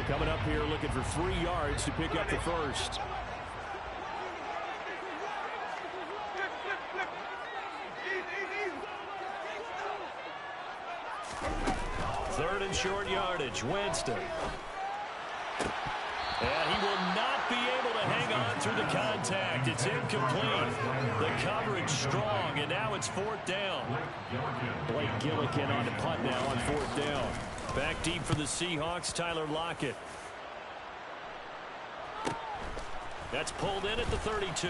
Coming up here looking for 3 yards to pick up the first. Third and short yardage, Winston. And he will not be able to hang on through the contact. It's incomplete. The coverage strong, and now it's 4th down. Blake Gillikin on the punt now on 4th down. Back deep for the Seahawks, Tyler Lockett. That's pulled in at the 32.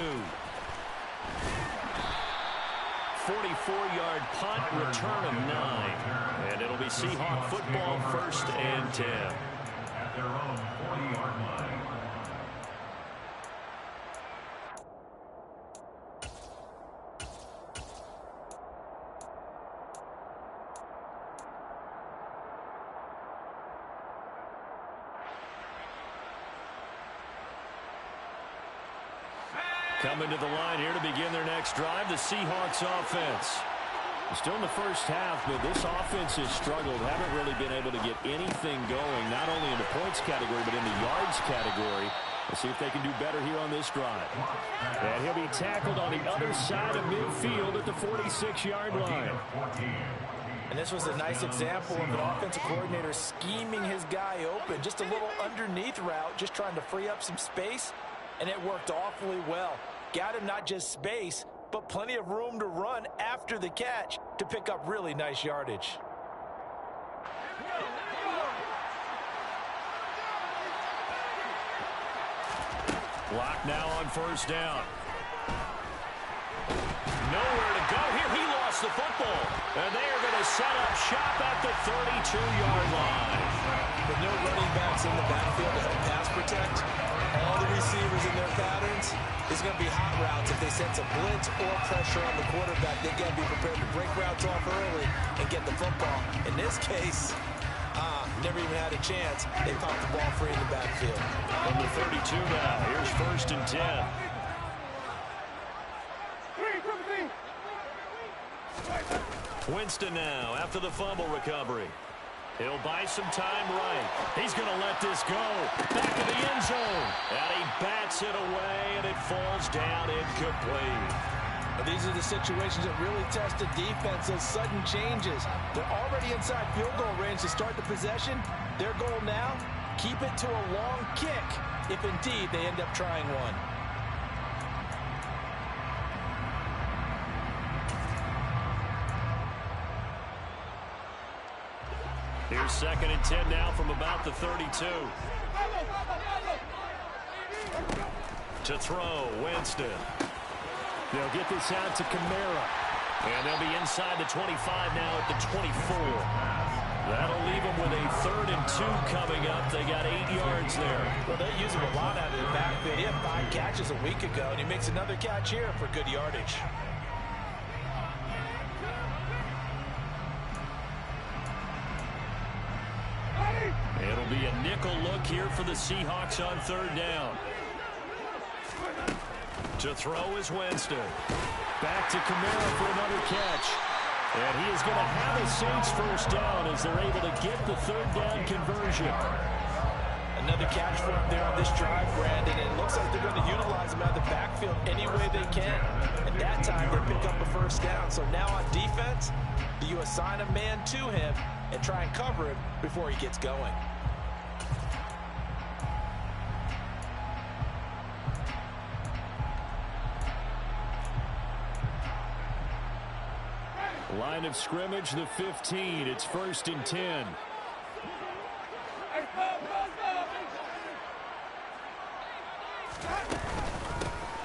44-yard punt, return of 9. And it'll be Seahawk football, 1st and 10. At their own 40-yard line. Coming to the line here to begin their next drive, the Seahawks offense. Still in the first half, but this offense has struggled. Haven't really been able to get anything going, not only in the points category, but in the yards category. Let's see if they can do better here on this drive. And he'll be tackled on the other side of midfield at the 46-yard line. And this was a nice example of an offensive coordinator scheming his guy open. Just a little underneath route, just trying to free up some space, and it worked awfully well. Got him not just space, but plenty of room to run after the catch to pick up really nice yardage. Block now on 1st down. Nowhere to go here. He lost the football. And they are going to set up shop at the 32-yard line. With no running backs in the backfield to help pass protect, all the receivers in their patterns, it's going to be hot routes. If they sense a blitz or pressure on the quarterback, they got to be prepared to break routes off early and get the football. In this case, never even had a chance. They popped the ball free in the backfield. From the 32 now, here's 1st and 10. Winston now after the fumble recovery. He'll buy some time right. He's going to let this go. Back to the end zone. And he bats it away, and it falls down incomplete. These are the situations that really test the defense, those sudden changes. They're already inside field goal range to start the possession. Their goal now, keep it to a long kick, if indeed they end up trying one. Here's 2nd and 10 now from about the 32. To throw, Winston. They'll get this out to Kamara. And they'll be inside the 25 now at the 24. That'll leave them with a 3rd and 2 coming up. They got 8 yards there. Well, they use him a lot out of the backfield. He had 5 catches a week ago, and he makes another catch here for good yardage. It'll be a nickel look here for the Seahawks on 3rd down. To throw is Winston. Back to Kamara for another catch. And he is going to have a Saints 1st down as they're able to get the 3rd down conversion. Another catch for him there on this drive, Brandon. And it looks like they're going to utilize him out of the backfield any way they can. At that time, they pick up a 1st down. So now on defense, do you assign a man to him and try and cover him before he gets going? Line of scrimmage, the 15. It's 1st and 10.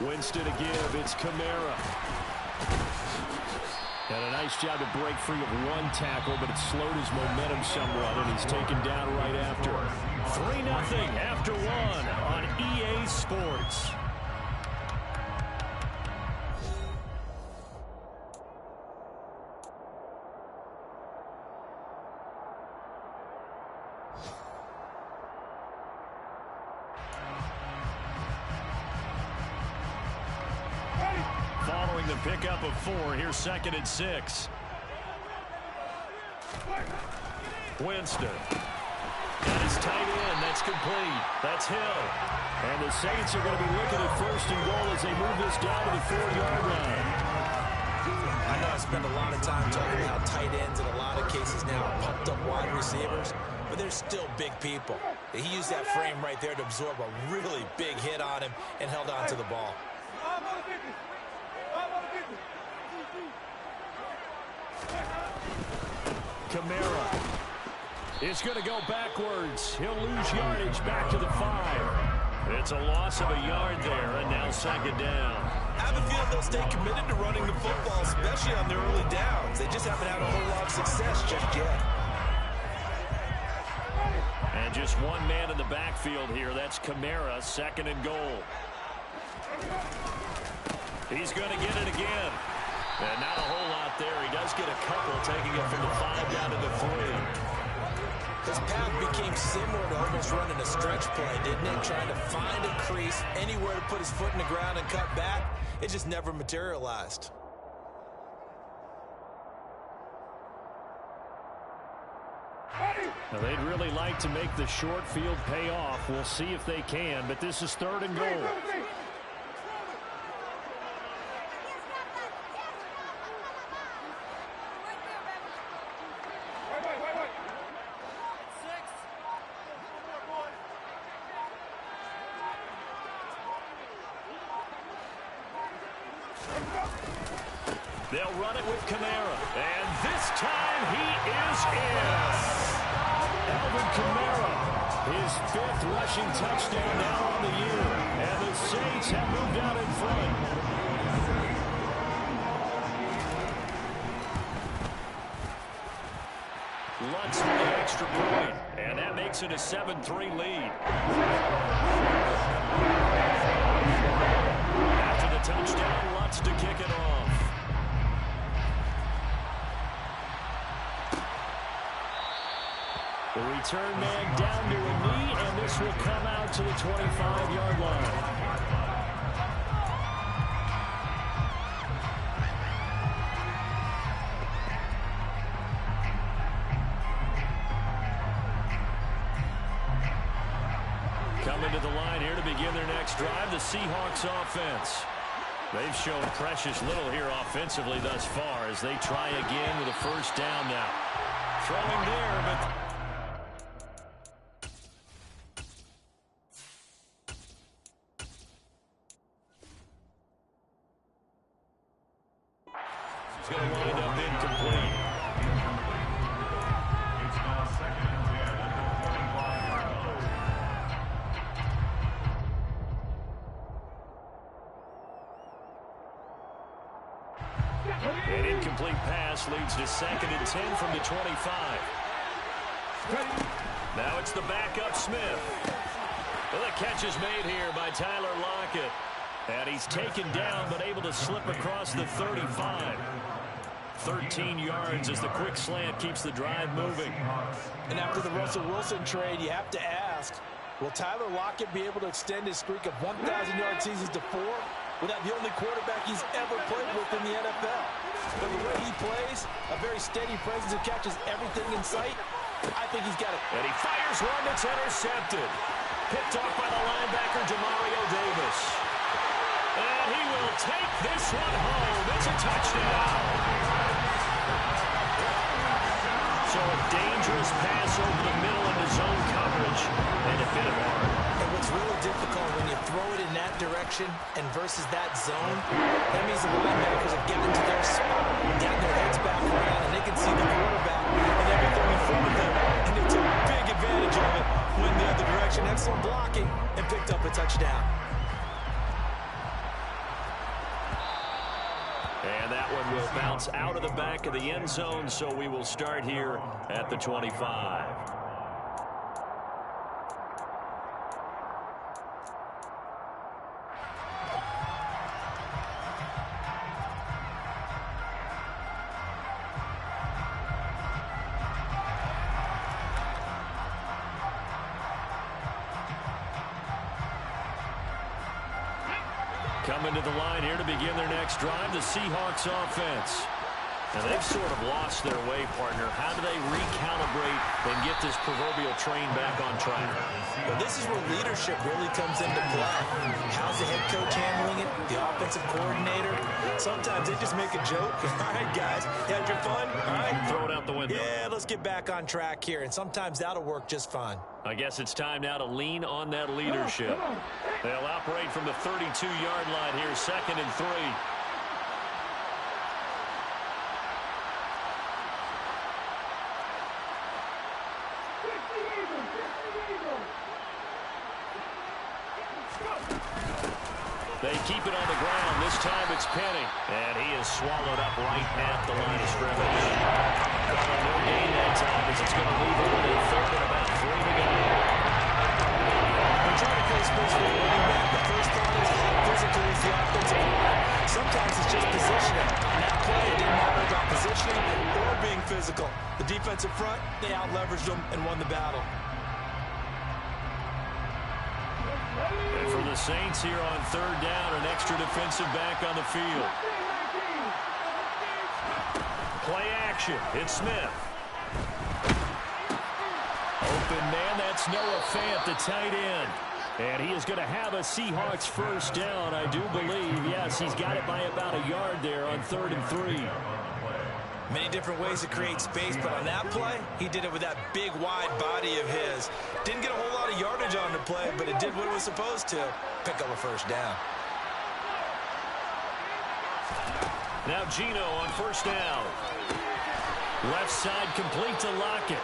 Winston to give. It's Kamara. And a nice job to break free of one tackle, but it slowed his momentum somewhat, and he's taken down right after. 3-0 after 1 on EA Sports. Following the pickup of 4, here's 2nd and 6. Winston. Got his tight end. That's complete. That's Hill. And the Saints are going to be looking at 1st and goal as they move this down to the 4-yard line. I know I spend a lot of time talking about tight ends in a lot of cases now, pumped up wide receivers, but they're still big people. He used that frame right there to absorb a really big hit on him and held on to the ball. Kamara is going to go backwards. He'll lose yardage back to the 5. It's a loss of a yard there, and now 2nd down. I have a feeling they'll stay committed to running the football, especially on their early downs. They just haven't had a whole lot of success just yet. And just one man in the backfield here. That's Kamara, 2nd and goal. He's going to get it again. And not a whole lot there. He does get a couple, taking it from the 5 down to the 3. His path became similar to almost running a stretch play, didn't it? Trying to find a crease, anywhere to put his foot in the ground and cut back. It just never materialized. Now, they'd really like to make the short field pay off. We'll see if they can, but this is 3rd and goal. They'll run it with Kamara. And this time he is in. Alvin Kamara, his 5th rushing touchdown now on the year. And the Saints have moved out in front. Lutz for the extra point. And that makes it a 7-3 lead. After the touchdown, Lutz to kick it off. The return man down to a knee, and this will come out to the 25-yard line. Coming to the line here to begin their next drive, the Seahawks offense. They've shown precious little here offensively thus far as they try again with a 1st down now. Throwing there, but going to wind up incomplete. It's now 2nd and 10 at the 25-yard line. An incomplete pass leads to 2nd and 10 from the 25. Now it's the backup Smith. Well, the catch is made here by Tyler Lockett. And he's taken down but able to slip across the 35. 13 yards as the quick slant keeps the drive moving. And after the Russell Wilson trade, you have to ask, will Tyler Lockett be able to extend his streak of 1,000-yard seasons to 4 without the only quarterback he's ever played with in the NFL? But the way he plays, a very steady presence that catches everything in sight, I think he's got it. And he fires one that's intercepted. Picked off by the linebacker, Demario Davis. And he will take this one home. It's a touchdown. So a dangerous pass over the middle into zone coverage. And it hit him hard. And what's really difficult when you throw it in that direction and versus that zone, that means the linebackers have gotten to their spot, gotten their heads back around, and they can see the quarterback and everything in front of them. And they took big advantage of it, went the other direction. Excellent blocking, and picked up a touchdown. And that one will bounce out of the back of the end zone, so we will start here at the 25. Coming to the line here to begin their next drive, the Seahawks offense. And they've sort of lost their way, partner. How do they recalibrate and get this proverbial train back on track? Well, this is where leadership really comes into play. How's the head coach handling it? The offensive coordinator? Sometimes they just make a joke. All right, guys, you had your fun? All right. Throw it out the window. Yeah, let's get back on track here. And sometimes that'll work just fine. I guess it's time now to lean on that leadership. They'll operate from the 32-yard line here, 2nd and 3. They keep it on the ground. This time it's Penny. And he is swallowed up right at the line of scrimmage. No gain that time as it's going to leave it in 3rd and about 3 to go. We're trying to play space for a running back. The first thought is how physical is the offensive line. Sometimes it's just positioning. On that play, it didn't matter about positioning or being physical. The defensive front, they out-leveraged them and won the battle. And for the Saints here on 3rd down, an extra defensive back on the field. Play action. It's Smith. Open man, that's Noah Fant, the tight end. And he is going to have a Seahawks first down, I do believe. Yes, he's got it by about a yard there on 3rd and 3. Many different ways to create space, but on that play, he did it with that big, wide body of his. Didn't get a whole lot of yardage on the play, but it did what it was supposed to. Pick up a first down. Now Geno on 1st down. Left side complete to Lockett.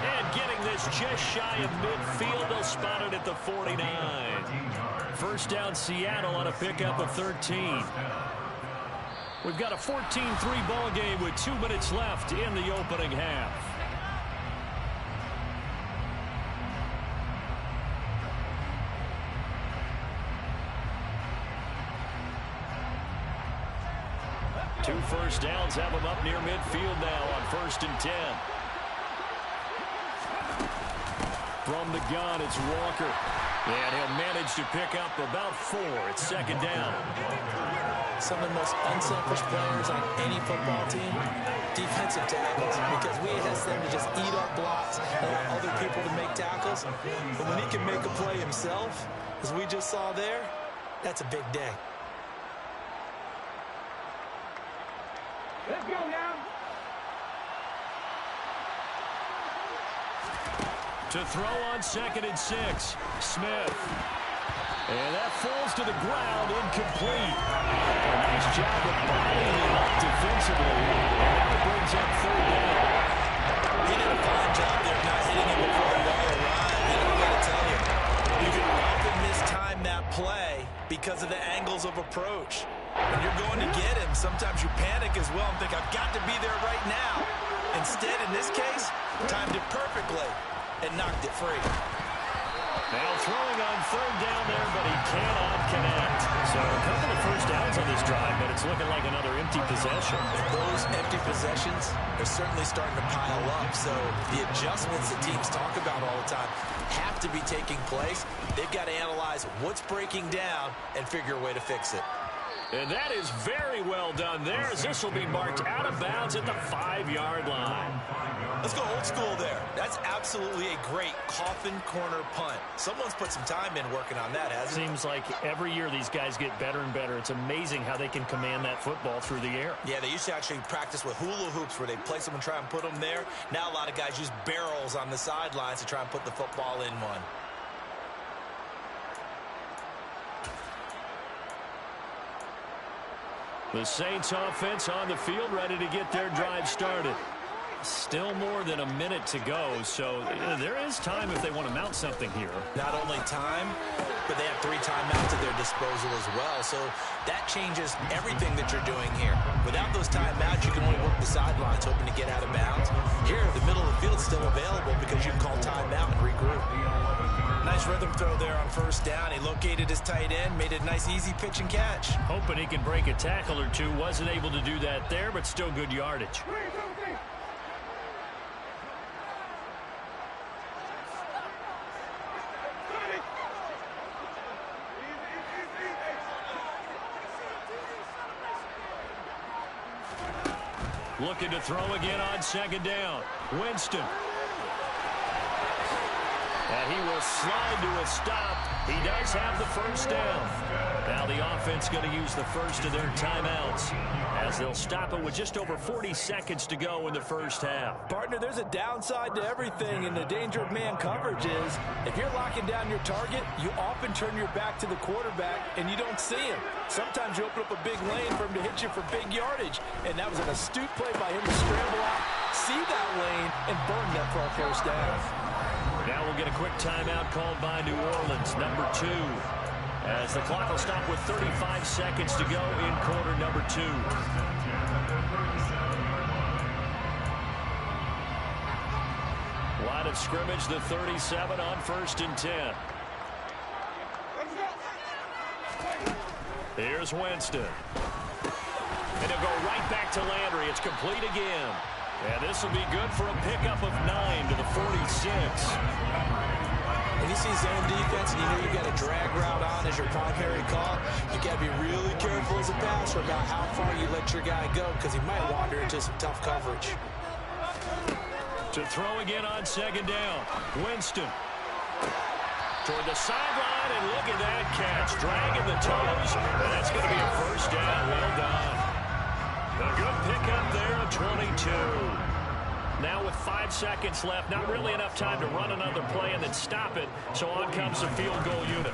And getting this just shy of midfield, they'll spot it at the 49. 1st down Seattle on a pickup of 13. We've got a 14-3 ball game with 2 minutes left in the opening half. Two first downs have them up near midfield now on 1st and 10. From the gun, it's Walker. And he'll manage to pick up about 4. It's 2nd down. Some of the most unselfish players on any football team, defensive tackles, because we ask them to just eat up blocks and allow other people to make tackles. But when he can make a play himself, as we just saw there, that's a big day. Let's go now. To throw on 2nd and 6. Smith. And that falls to the ground, incomplete. A nice job of bodying him up defensively. And now it brings up 3rd down. He did a fine job there of not hitting him before he all arrived. And I got to tell you, you can often mistime that play because of the angles of approach. When you're going to get him, sometimes you panic as well and think, I've got to be there right now. Instead, in this case, timed it perfectly and knocked it free. Now throwing on 3rd down there, but he cannot connect. So a couple of first downs on this drive, but it's looking like another empty possession. And those empty possessions are certainly starting to pile up. So the adjustments that teams talk about all the time have to be taking place. They've got to analyze what's breaking down and figure a way to fix it. And that is very well done there, as this will be marked out of bounds at the 5-yard line. Let's go old school there. That's absolutely a great coffin corner punt. Someone's put some time in working on that, hasn't it? Seems like every year these guys get better and better. It's amazing how they can command that football through the air. Yeah, they used to actually practice with hula hoops where they place them and try and put them there. Now a lot of guys use barrels on the sidelines to try and put the football in one. The Saints offense on the field, ready to get their drive started. Still more than a minute to go, so there is time if they want to mount something here. Not only time, but they have 3 timeouts at their disposal as well, so that changes everything that you're doing here. Without those timeouts, you can only work the sidelines hoping to get out of bounds. Here, the middle of the field is still available because you can call timeout and regroup. Nice rhythm throw there on 1st down. He located his tight end, made a nice easy pitch and catch. Hoping he can break a tackle or two. Wasn't able to do that there, but still good yardage. Looking to throw again on second down. Winston. And he will slide to a stop. He does have the first down. Now the offense going to use the first of their timeouts as they'll stop it with just over 40 seconds to go in the first half. Partner, there's a downside to everything, and the danger of man coverage is if you're locking down your target, you often turn your back to the quarterback and you don't see him. Sometimes you open up a big lane for him to hit you for big yardage, and that was an astute play by him to scramble out, see that lane, and burn that for our first down. Now we'll get a quick timeout called by New Orleans, number 2. As the clock will stop with 35 seconds to go in quarter number 2. Line of scrimmage, the 37 on 1st and 10. Here's Winston. And he'll go right back to Landry. It's complete again. And this will be good for a pickup of 9 to the 46. When you see zone defense and you know you got a drag route on as your primary call, you got to be really careful as a passer about how far you let your guy go because he might wander into some tough coverage. To throw again on second down. Winston. Toward the sideline, and look at that catch. Dragging the toes, and that's going to be a first down. Well done. A good pickup there of 22. Now with 5 seconds left, not really enough time to run another play and then stop it, so on comes the field goal unit.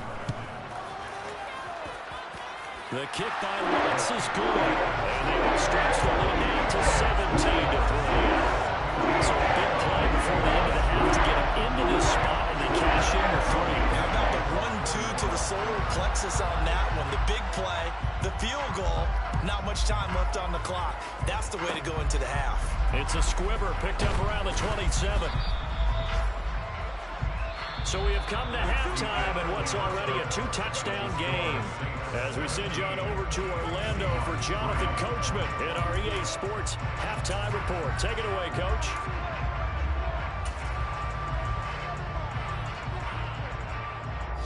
The kick by Wentz is good, and they will stretch the lead now to 17 to 3. So a big play before the end of the half to get him into this spot, and they cash in the 3. How about the 1-2 to the solar plexus on that one? The big play, the field goal, not much time left on the clock. That's the way to go into the half. It's a squibber picked up around the 27. So we have come to halftime in what's already a 2-touchdown game. As we send you on over to Orlando for Jonathan Coachman in our EA Sports Halftime Report. Take it away, Coach.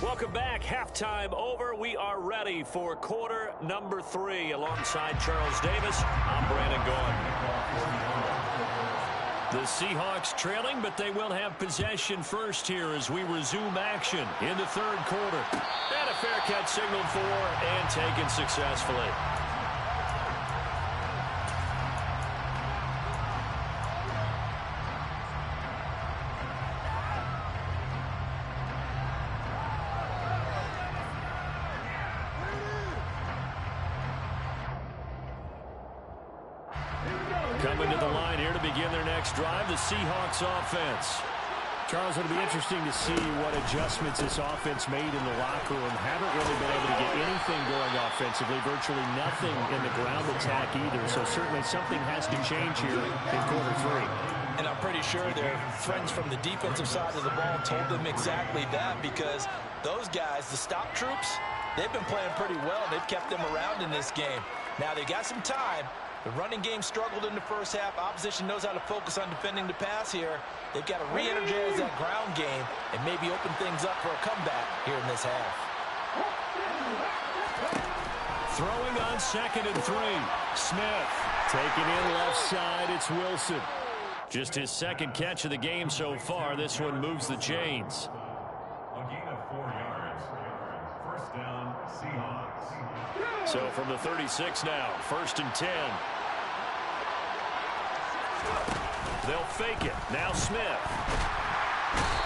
Welcome back. Halftime over. We are ready for quarter number 3. Alongside Charles Davis, I'm Brandon Gaudin. The Seahawks trailing, but they will have possession first here as we resume action in the third quarter. And a fair catch signaled for and taken successfully. Coming to the line here to begin their next drive, the Seahawks offense. Charles, it'll be interesting to see what adjustments this offense made in the locker room. Haven't really been able to get anything going offensively, virtually nothing in the ground attack either. So certainly something has to change here in quarter 3. And I'm pretty sure their friends from the defensive side of the ball told them exactly that, because those guys, the stop troops, they've been playing pretty well. They've kept them around in this game. Now they got some time. The running game struggled in the first half. Opposition knows how to focus on defending the pass here. They've got to re-energize that ground game and maybe open things up for a comeback here in this half. Throwing on 2nd and 3. Smith taking in left side. It's Wilson. Just his second catch of the game so far. This one moves the chains. A gain of 4 yards. First down, Seahawks. So from the 36 now, 1st and 10. They'll fake it. Now Smith.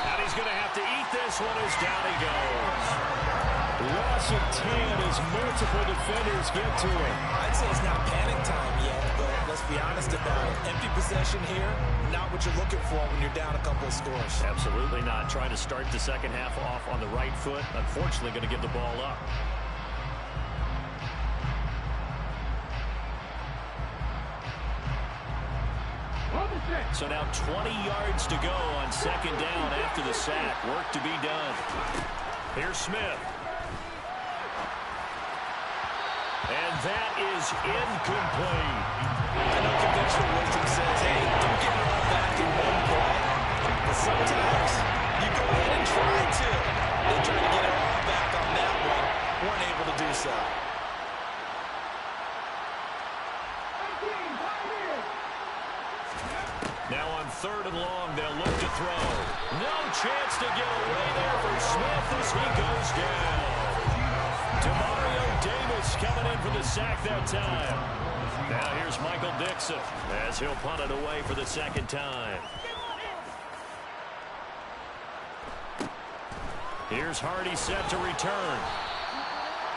And he's going to have to eat this one as down he goes. Loss of 10 as multiple defenders get to him. I'd say it's not panic time yet, but let's be honest about it. Empty possession here, not what you're looking for when you're down a couple of scores. Absolutely not. Trying to start the second half off on the right foot. Unfortunately, going to give the ball up. So now 20 yards to go on 2nd down after the sack. Work to be done. Here's Smith. And that is incomplete. I know conventional wisdom says, hey, don't get it all back in one play. But sometimes you go ahead and try to. They try to get it all back on that one. Weren't able to do so. chance to get away there for Smith as he goes down. Demario Davis coming in for the sack that time. Now here's Michael Dixon as he'll punt it away for the second time. Here's Hardy set to return.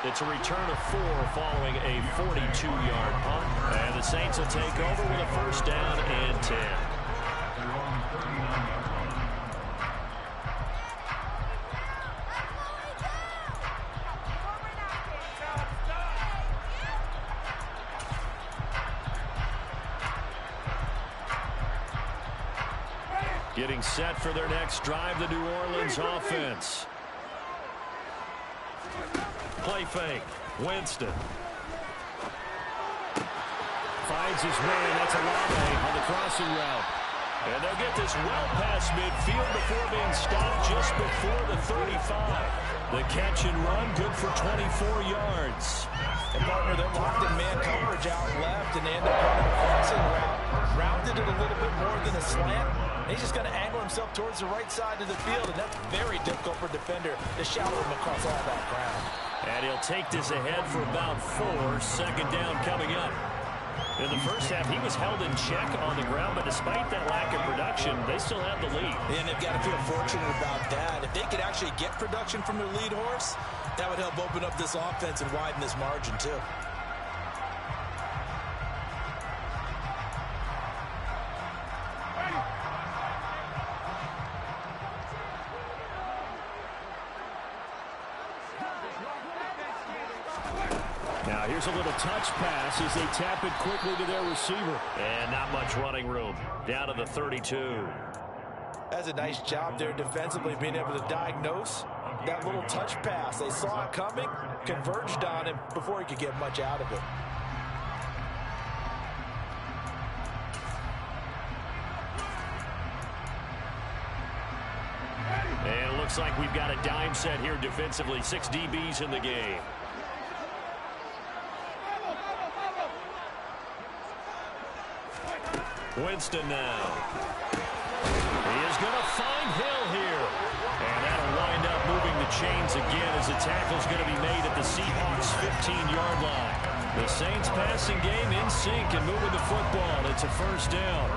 It's a return of 4 following a 42-yard punt. And the Saints will take over with a first down and 10. Getting set for their next drive, the New Orleans offense. Play fake. Winston. Finds his man. That's Olave on the crossing route. And they'll get this well past midfield before being stopped just before the 35. The catch and run good for 24 yards. And partner, they're locked in man coverage out left, and they end up running a crossing route. Rounded it a little bit more than a slant. He's just going to angle himself towards the right side of the field, and that's very difficult for a defender to shadow him across all that ground. And he'll take this ahead for about 4. Second down coming up. In the first half, he was held in check on the ground, but despite that lack of production, they still have the lead. And they've got to feel fortunate about that. If they could actually get production from their lead horse, that would help open up this offense and widen this margin, too. Now here's a little touch pass as they tap it quickly to their receiver. And not much running room. Down to the 32. That's a nice job there defensively, being able to diagnose that little touch pass. They saw it coming, converged on him before he could get much out of it. And it looks like we've got a dime set here defensively. 6 DBs in the game. Winston now. He is going to find Hill here. And that'll wind up moving the chains again as the tackle's going to be made at the Seahawks' 15-yard line. The Saints passing game in sync and moving the football. It's a first down.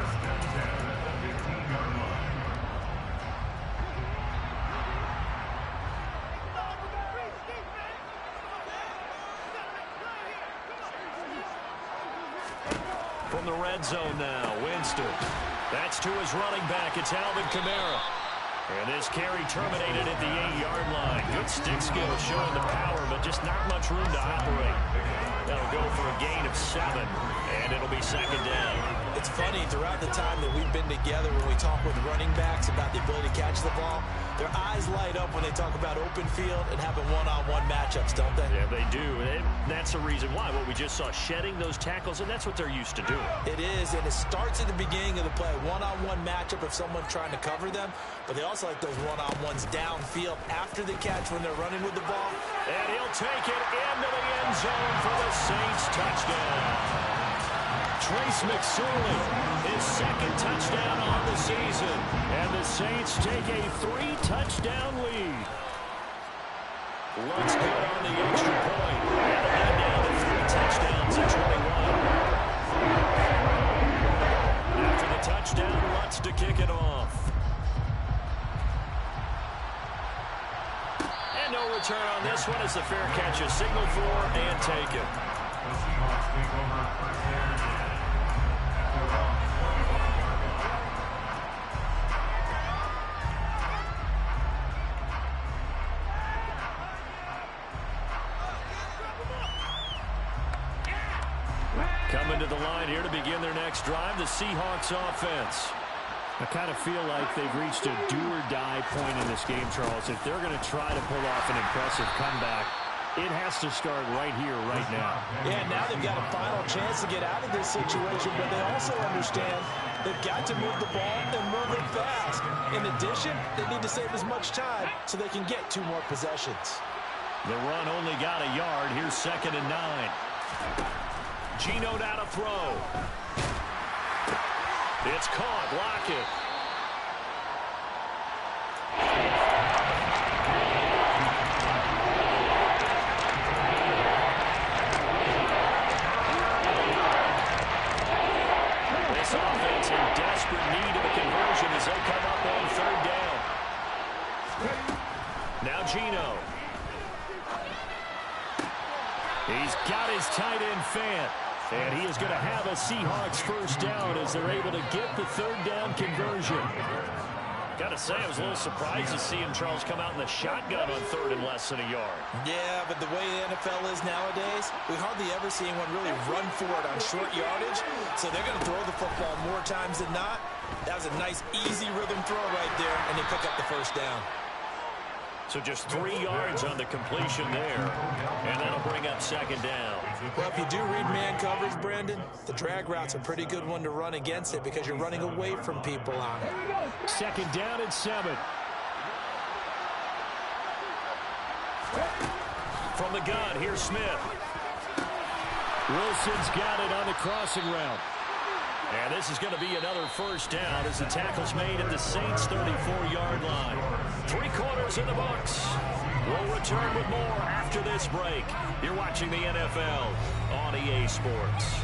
From the red zone now, Winston. That's to his running back. It's Alvin Kamara. And this carry terminated at the 8-yard line. Good stick skill showing the power, but just not much room to operate. That'll go for a gain of 7, and it'll be second down. It's funny, throughout the time that we've been together, when we talk with running backs about the ability to catch the ball, their eyes light up when they talk about open field and having one-on-one matchups, don't they? Yeah, they do. And that's the reason why. What we just saw, shedding those tackles, and that's what they're used to doing. It is, and it starts at the beginning of the play. One-on-one matchup of someone trying to cover them, but they also like those one-on-ones downfield after the catch when they're running with the ball. And he'll take it into the end zone for the Saints touchdown. Trace McSorley, his second touchdown on the season. And the Saints take a 3-touchdown lead. Lutz good on the extra point. And the lead down to 3 touchdowns at 21. After the touchdown, Lutz to kick it off. And no return on this one as the fair catch is signaled for and taken. The Seahawks take over first down. Coming to the line here to begin their next drive, the Seahawks offense. I kind of feel like they've reached a do-or-die point in this game, Charles. If they're going to try to pull off an impressive comeback, it has to start right here, right now. Yeah, now they've got a final chance to get out of this situation, but they also understand they've got to move the ball and move it fast. In addition, they need to save as much time so they can get 2 more possessions. The run only got a yard. Here's 2nd and 9. Geno down to throw. It's caught. Lockett. Geno. He's got his tight end Fant. And he is going to have a Seahawks first down as they're able to get the third down conversion. Got to say, I was a little surprised to see him, Charles, come out in the shotgun on third and less than a yard. Yeah, but the way the NFL is nowadays, we hardly ever see anyone really run for it on short yardage. So they're going to throw the football more times than not. That was a nice, easy rhythm throw right there, and they pick up the first down. So just 3 yards on the completion there, and that'll bring up second down. Well, if you do read man coverage, Brandon, the drag route's a pretty good one to run against it because you're running away from people on it. Second down and 7. From the gun, here's Smith. Wilson's got it on the crossing route. And this is going to be another first down as the tackle's made at the Saints' 34-yard line. 3 quarters in the books. We'll return with more after this break. You're watching the NFL on EA Sports.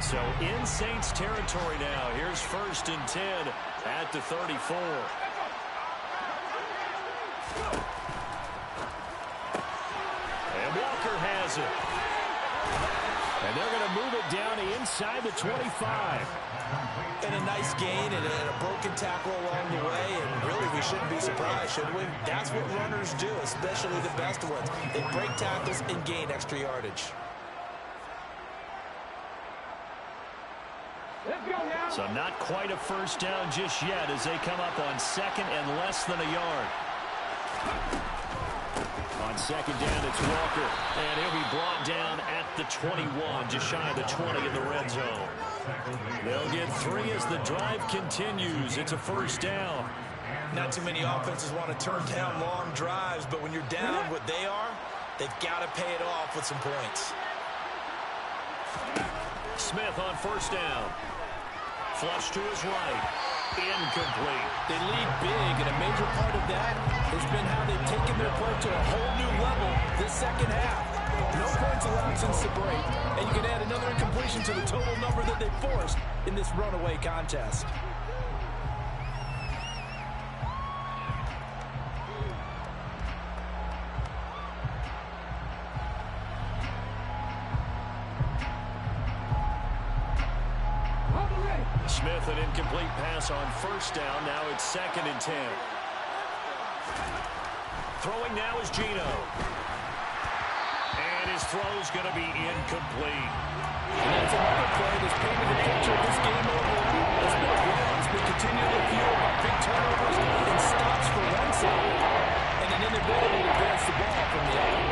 So in Saints territory now. Here's 1st and 10 at the 34. And Walker has it. And they're going to move it down inside the 25. And a nice gain and a broken tackle along the way. And really, we shouldn't be surprised, should we? That's what runners do, especially the best ones. They break tackles and gain extra yardage. So not quite a first down just yet as they come up on 2nd and less than a yard. On 2nd down, it's Walker. And he'll be brought down at the 21, just shy of the 20 in the red zone. They'll get 3 as the drive continues. It's a first down. Not too many offenses want to turn down long drives, but when you're down what they are, they've got to pay it off with some points. Smith on first down. Flush to his right. Incomplete. They lead big, and a major part of that has been how they've taken their play to a whole new level this second half. No points allowed since the break, and you can add another incompletion to the total number that they forced in this runaway contest. Smith, an incomplete pass on first down. Now it's 2nd and 10. Throwing now is Geno. And his throw's going to be incomplete. And that's another play that's painted the picture of this game overall. It's been a run. It's been continually fueled by big turnovers and stops for one side, and an inability to advance the ball from the other.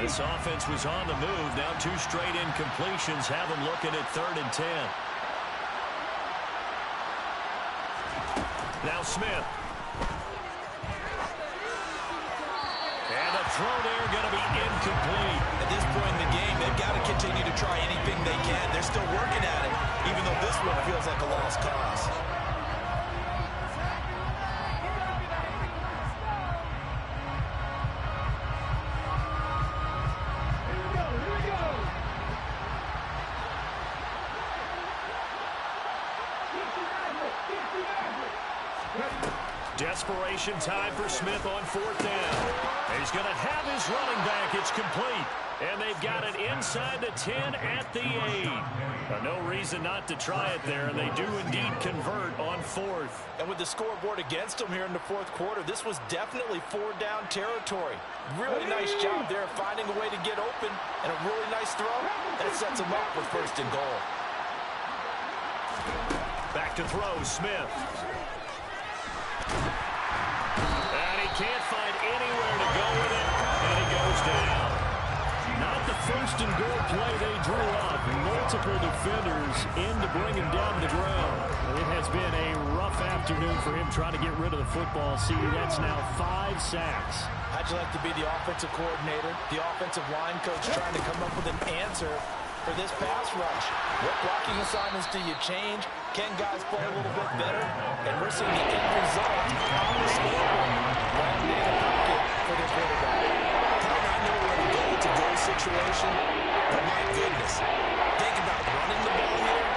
This offense was on the move. Now 2 straight incompletions have them looking at 3rd and 10. Now Smith. And the throw there going to be incomplete. At this point in the game, they've got to continue to try anything they can. They're still working at it, even though this one feels like a lost cause. Desperation time for Smith on 4th down. He's going to have his running back. It's complete. And they've got it inside the 10 at the 8. No reason not to try it there, and they do indeed convert on 4th. And with the scoreboard against them here in the 4th quarter, this was definitely 4-down territory. Really nice job there finding a way to get open, and a really nice throw. That sets them up with 1st and goal. Back to throw, Smith. And he can't find anywhere to go with it, and he goes down. Not the 1st and goal play they drew up. Multiple defenders in to bring him down to the ground. It has been a rough afternoon for him trying to get rid of the football. See, that's now 5 sacks. How'd you like to be the offensive coordinator, the offensive line coach trying to come up with an answer for this pass rush. What blocking assignments do you change? Can guys play a little bit better? And we're seeing the end result on the scoreboard. Long day to pocket for the quarterback. Probably not know where to go to goal situation, but my goodness. Think about running the ball here.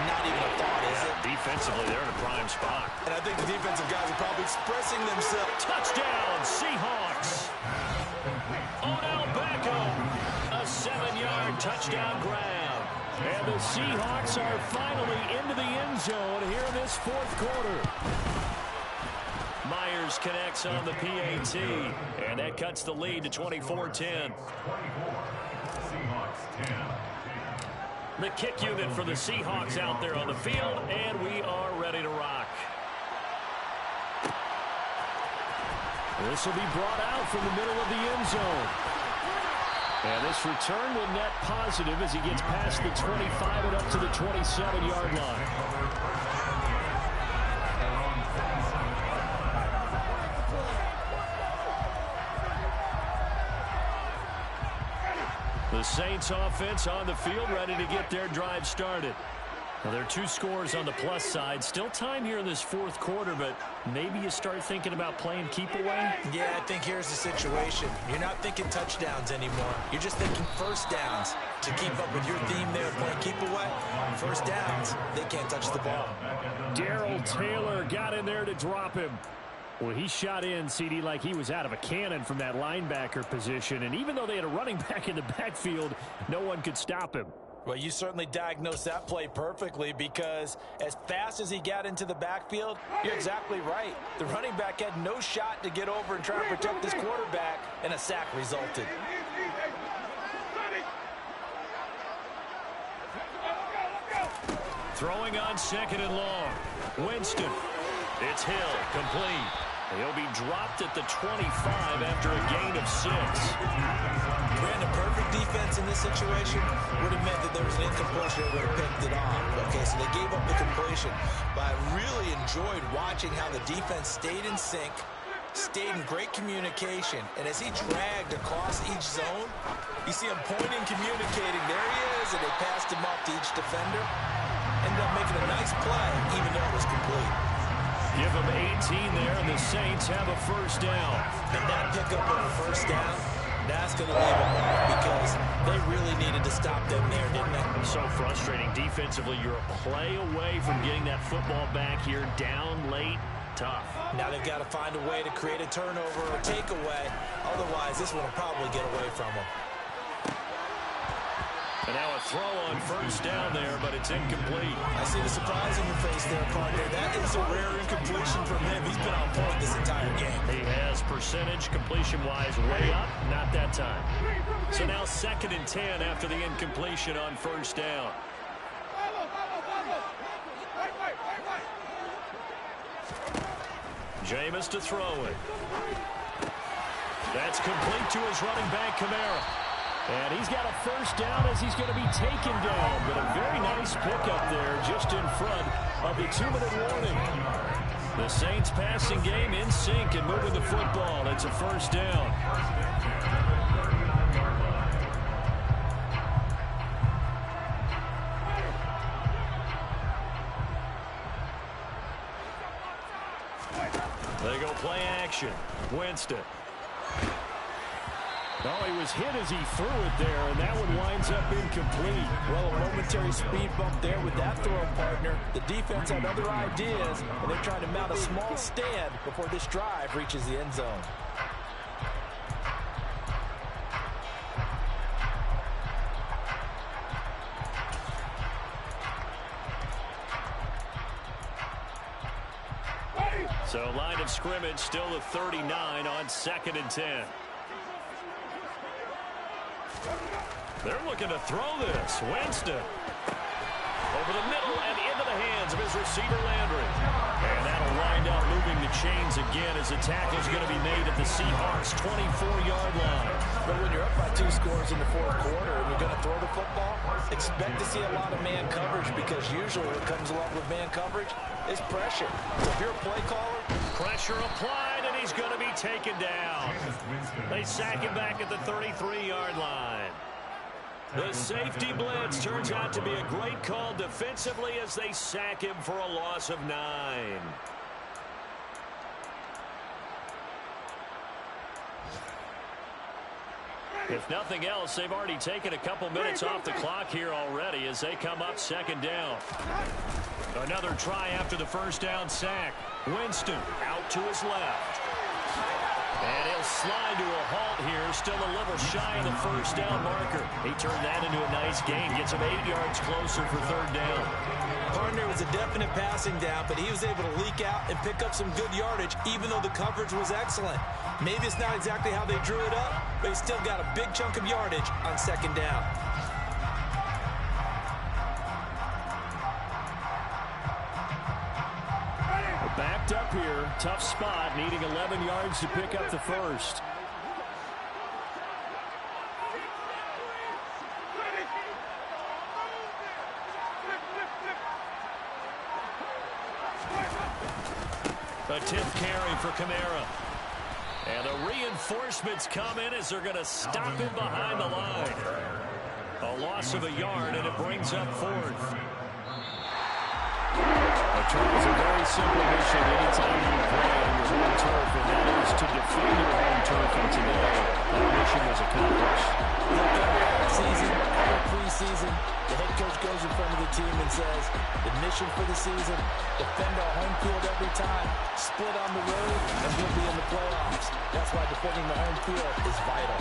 Not even a thought, is it? Defensively, they're in a prime spot. And I think the defensive guys are probably expressing themselves. Touchdown, Seahawks. Odell Beckham, a 7-yard touchdown grab. And the Seahawks are finally into the end zone here in this fourth quarter. Myers connects on the PAT, and that cuts the lead to 24-10. Seahawks 10. The kick unit for the Seahawks out there on the field, and we are ready to rock. This will be brought out from the middle of the end zone. And this return will net positive as he gets past the 25 and up to the 27-yard line. The Saints offense on the field, ready to get their drive started. Well, there are 2 scores on the plus side. Still time here in this fourth quarter, but maybe you start thinking about playing keep away? Yeah, I think here's the situation. You're not thinking touchdowns anymore. You're just thinking first downs. To keep up with your theme there, playing keep away, first downs, they can't touch the ball. Darrell Taylor got in there to drop him. Well, he shot in, CD, like he was out of a cannon from that linebacker position. And even though they had a running back in the backfield, no one could stop him. Well, you certainly diagnosed that play perfectly because as fast as he got into the backfield, you're exactly right. The running back had no shot to get over and try to protect his quarterback, and a sack resulted. Throwing on second and long. Winston. It's Hill, complete. He'll be dropped at the 25 after a gain of 6. Brandon, perfect defense in this situation would have meant that there was an incompletion that would have picked it off. Okay, so they gave up the completion. But I really enjoyed watching how the defense stayed in sync, stayed in great communication. And as he dragged across each zone, you see him pointing, communicating. There he is, and they passed him off to each defender. Ended up making a nice play, even though it was complete. Give them 18 there, and the Saints have a first down. And that pickup of a first down, that's going to leave a mark because they really needed to stop them there, didn't they? So frustrating defensively. You're a play away from getting that football back here, down late. Tough. Now they've got to find a way to create a turnover or takeaway. Otherwise, this one will probably get away from them. And now a throw on first down there, but it's incomplete. I see the surprise in your face there, partner. That is a rare incompletion from him. He's been on point this entire game. He has percentage completion-wise way up, not that time. So now 2nd and 10 after the incompletion on first down. Jameis to throw it. That's complete to his running back, Kamara. And he's got a first down as he's going to be taken down. But a very nice pickup there just in front of the 2-minute warning. The Saints passing game in sync and moving the football. It's a first down. They go play action. Winston. Oh, he was hit as he threw it there, and that one winds up incomplete. Well, a momentary speed bump there with that throw, partner. The defense had other ideas, and they're trying to mount a small stand before this drive reaches the end zone. So line of scrimmage still a 39 on 2nd and 10. They're looking to throw this. Winston. Over the middle and into the hands of his receiver, Landry. And that'll wind up moving the chains again as the tackle's going to be made at the Seahawks' 24-yard line. But when you're up by 2 scores in the fourth quarter and you're going to throw the football, expect to see a lot of man coverage because usually what comes along with man coverage is pressure. So if you're a play caller, pressure applied, and he's going to be taken down. They sack him back at the 33-yard line. The safety blitz turns out to be a great call defensively as they sack him for a loss of 9. If nothing else, they've already taken a couple minutes off the clock here already as they come up second down. Another try after the first down sack. Winston out to his left. And he'll slide to a halt here, still a little shy of the first down marker. He turned that into a nice gain, gets him 8 yards closer for third down. Partner was a definite passing down, but he was able to leak out and pick up some good yardage, even though the coverage was excellent. Maybe it's not exactly how they drew it up, but he still got a big chunk of yardage on second down. Backed up here, tough spot, needing 11 yards to pick up the first. A 10th carry for Kamara. And the reinforcements come in as they're going to stop him behind the line. A loss of a yard, and it brings up fourth. It's a very simple mission anytime you play on your home turf, and that is to defend your home turf. And today, that mission was accomplished. Every season, every preseason, the head coach goes in front of the team and says, the mission for the season, defend our home field every time, split on the road, and we'll be in the playoffs. That's why defending the home field is vital.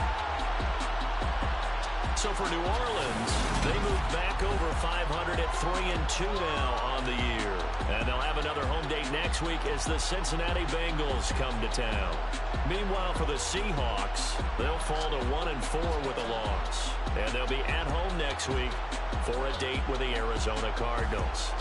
So for New Orleans, they move back over 500 at 3-2 now on the year. And they'll have another home date next week as the Cincinnati Bengals come to town. Meanwhile, for the Seahawks, they'll fall to 1-4 with a loss. And they'll be at home next week for a date with the Arizona Cardinals.